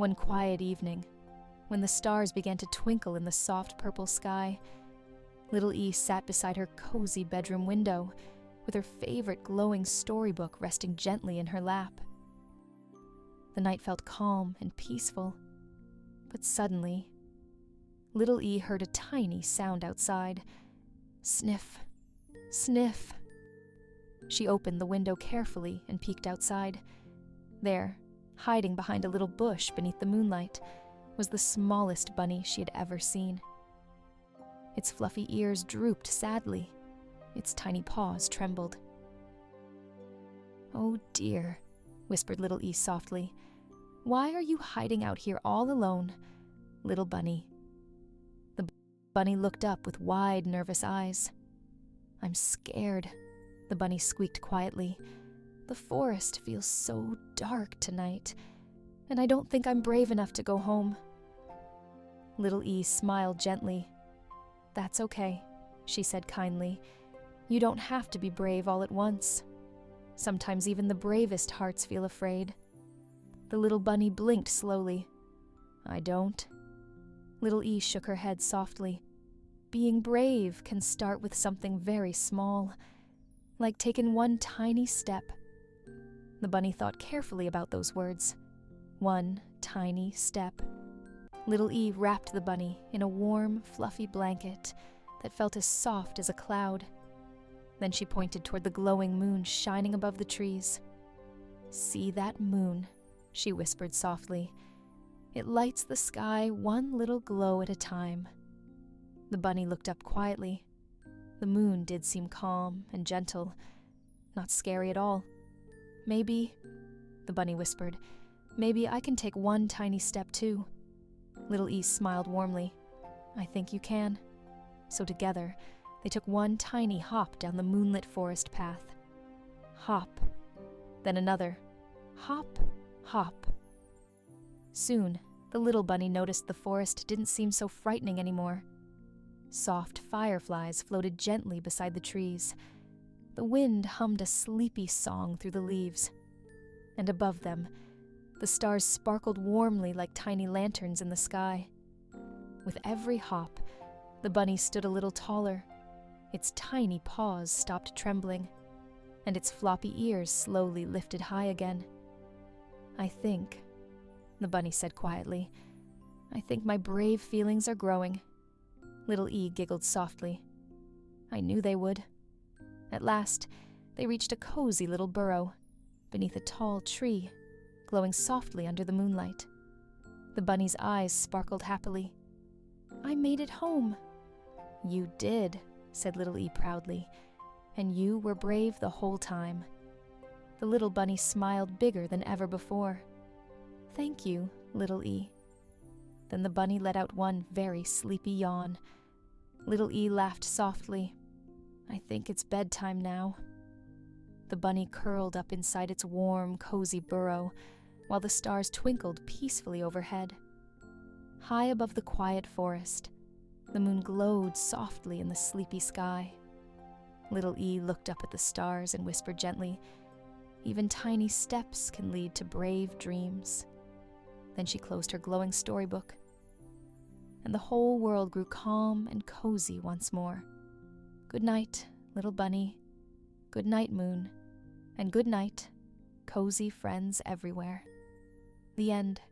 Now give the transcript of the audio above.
One quiet evening, when the stars began to twinkle in the soft purple sky, little E sat beside her cozy bedroom window, with her favorite glowing storybook resting gently in her lap. The night felt calm and peaceful, but suddenly, little E heard a tiny sound outside. Sniff, sniff. She opened the window carefully and peeked outside. There, hiding behind a little bush beneath the moonlight, was the smallest bunny she had ever seen. Its fluffy ears drooped sadly. Its tiny paws trembled. "Oh dear," whispered little E softly. "Why are you hiding out here all alone, little bunny?" The bunny looked up with wide, nervous eyes. "I'm scared," the bunny squeaked quietly. "The forest feels so dark tonight, and I don't think I'm brave enough to go home." Little E smiled gently. "That's okay," she said kindly. "You don't have to be brave all at once. Sometimes even the bravest hearts feel afraid." The little bunny blinked slowly. "I don't." Little E shook her head softly. "Being brave can start with something very small, like taking one tiny step." The bunny thought carefully about those words. One tiny step. Little E wrapped the bunny in a warm, fluffy blanket that felt as soft as a cloud. Then she pointed toward the glowing moon shining above the trees. "See that moon?" she whispered softly. "It lights the sky one little glow at a time." The bunny looked up quietly. The moon did seem calm and gentle, not scary at all. "Maybe," the bunny whispered, "maybe I can take one tiny step too." Little E smiled warmly. "I think you can." So together, they took one tiny hop down the moonlit forest path. Hop, then another. Hop, hop. Soon, the little bunny noticed the forest didn't seem so frightening anymore. Soft fireflies floated gently beside the trees. The wind hummed a sleepy song through the leaves. And above them, the stars sparkled warmly like tiny lanterns in the sky. With every hop, the bunny stood a little taller. Its tiny paws stopped trembling, and its floppy ears slowly lifted high again. "I think," the bunny said quietly, "I think my brave feelings are growing." Little E giggled softly. "I knew they would." At last, they reached a cozy little burrow, beneath a tall tree, glowing softly under the moonlight. The bunny's eyes sparkled happily. "I made it home." "You did," said little E proudly, "and you were brave the whole time." The little bunny smiled bigger than ever before. "Thank you, little E." Then the bunny let out one very sleepy yawn. Little E laughed softly. "I think it's bedtime now." The bunny curled up inside its warm, cozy burrow, while the stars twinkled peacefully overhead. High above the quiet forest, the moon glowed softly in the sleepy sky. Little E looked up at the stars and whispered gently, "Even tiny steps can lead to brave dreams." Then she closed her glowing storybook, and the whole world grew calm and cozy once more. Good night, little bunny. Good night, moon. And good night, cozy friends everywhere. The end.